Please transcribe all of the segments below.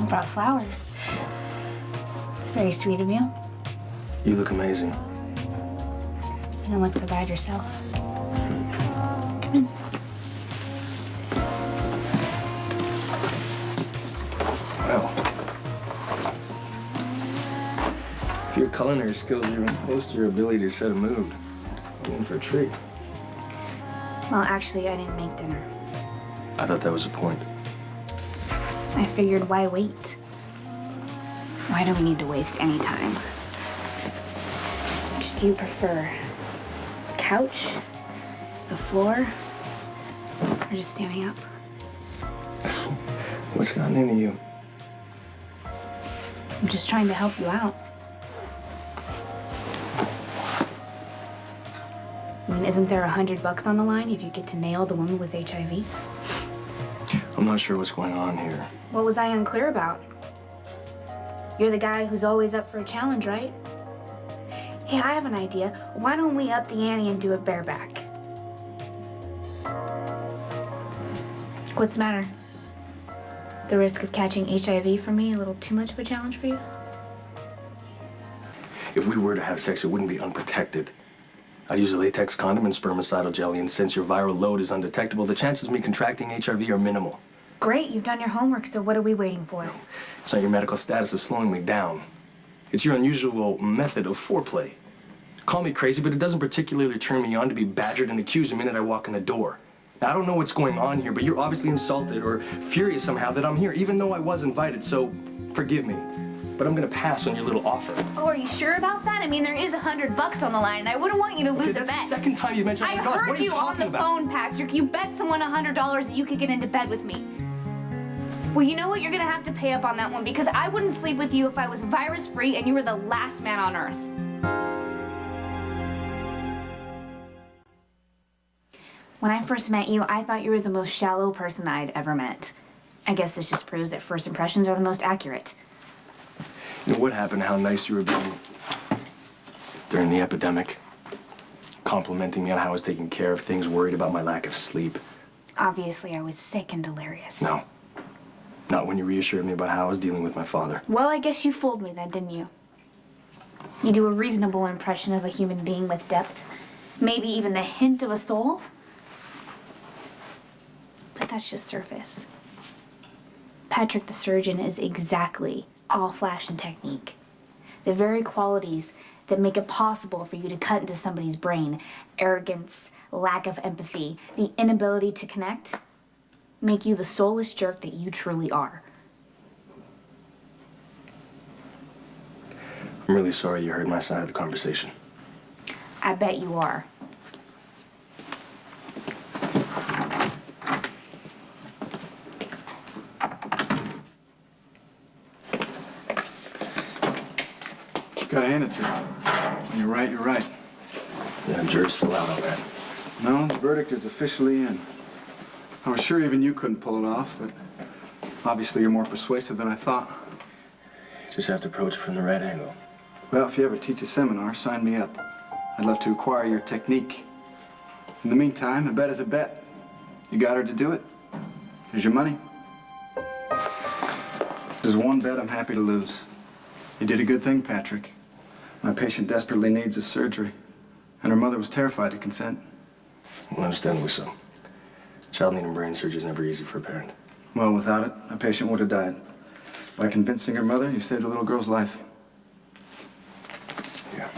You brought flowers. It's very sweet of you. You look amazing. You don't look so bad yourself. Come in. Well, if your culinary skills are even close to your ability to set a mood, I'm in for a treat. Well, actually, I didn't make dinner. I thought that was the point. I figured, why wait? Why do we need to waste any time? Which do you prefer? Couch? The floor? Or just standing up? What's gotten into you? I'm just trying to help you out. I mean, isn't there $100 on the line if you get to nail the woman with HIV? I'm not sure what's going on here. What was I unclear about? You're the guy who's always up for a challenge, right? Hey, I have an idea. Why don't we up the ante and do it bareback? What's the matter? The risk of catching HIV from me a little too much of a challenge for you? If we were to have sex, it wouldn't be unprotected. I'd use a latex condom and spermicidal jelly, and since your viral load is undetectable, the chances of me contracting HIV are minimal. Great, you've done your homework, so what are we waiting for? It's not your medical status is slowing me down. It's your unusual method of foreplay. Call me crazy, but it doesn't particularly turn me on to be badgered and accused the minute I walk in the door. Now, I don't know what's going on here, but you're obviously insulted or furious somehow that I'm here, even though I was invited, so forgive me. But I'm gonna pass on your little offer. Oh, are you sure about that? I mean, there is $100 on the line, and I wouldn't want you to lose a bet. That's the second time you mentioned I $100. heard What are you you on the talking phone, Patrick. You bet someone $100 that you could get into bed with me. Well, you know what? You're gonna have to pay up on that one because I wouldn't sleep with you if I was virus-free and you were the last man on Earth. When I first met you, I thought you were the most shallow person I'd ever met. I guess this just proves that first impressions are the most accurate. You know what happened, how nice you were being during the epidemic? Complimenting me on how I was taking care of things, worried about my lack of sleep. Obviously, I was sick and delirious. No. Not when you reassured me about how I was dealing with my father. Well, I guess you fooled me then, didn't you? You do a reasonable impression of a human being with depth, maybe even the hint of a soul. But that's just surface. Patrick the surgeon is exactly all flash and technique. The very qualities that make it possible for you to cut into somebody's brain, arrogance, lack of empathy, the inability to connect, make you the soulless jerk that you truly are. I'm really sorry you heard my side of the conversation. I bet you are. Gotta hand it to you. When you're right, you're right. Yeah, jury's still out on that. No, the verdict is officially in. I was sure even you couldn't pull it off, but obviously you're more persuasive than I thought. Just have to approach it from the right angle. Well, if you ever teach a seminar, sign me up. I'd love to acquire your technique. In the meantime, a bet is a bet. You got her to do it. Here's your money. There's one bet I'm happy to lose. You did a good thing, Patrick. My patient desperately needs this surgery, and her mother was terrified to consent. Well, understandably so. Child needing brain surgery is never easy for a parent. Well, without it, my patient would have died. By convincing her mother, you saved a little girl's life. Yeah.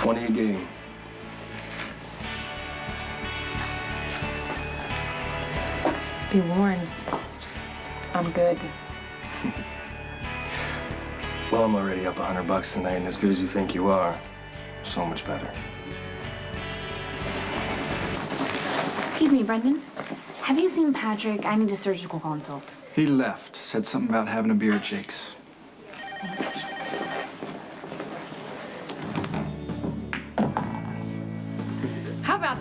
$20 a game. Be warned. I'm good. Well, I'm already up $100 tonight, and as good as you think you are, so much better. Excuse me, Brendan. Have you seen Patrick? I need a surgical consult. He left. Said something about having a beer at Jake's.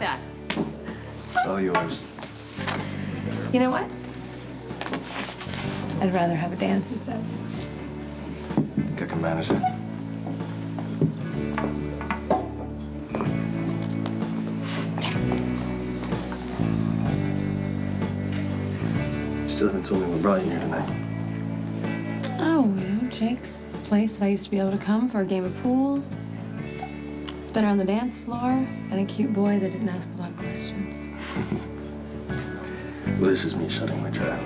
that. It's all yours. You know what? I'd rather have a dance instead. I think I can manage it. Still haven't told me what brought you here tonight. Oh, you know, Jake's place that I used to be able to come for a game of pool. Spent her on the dance floor, and a cute boy that didn't ask a lot of questions. Well, this is me shutting my trap.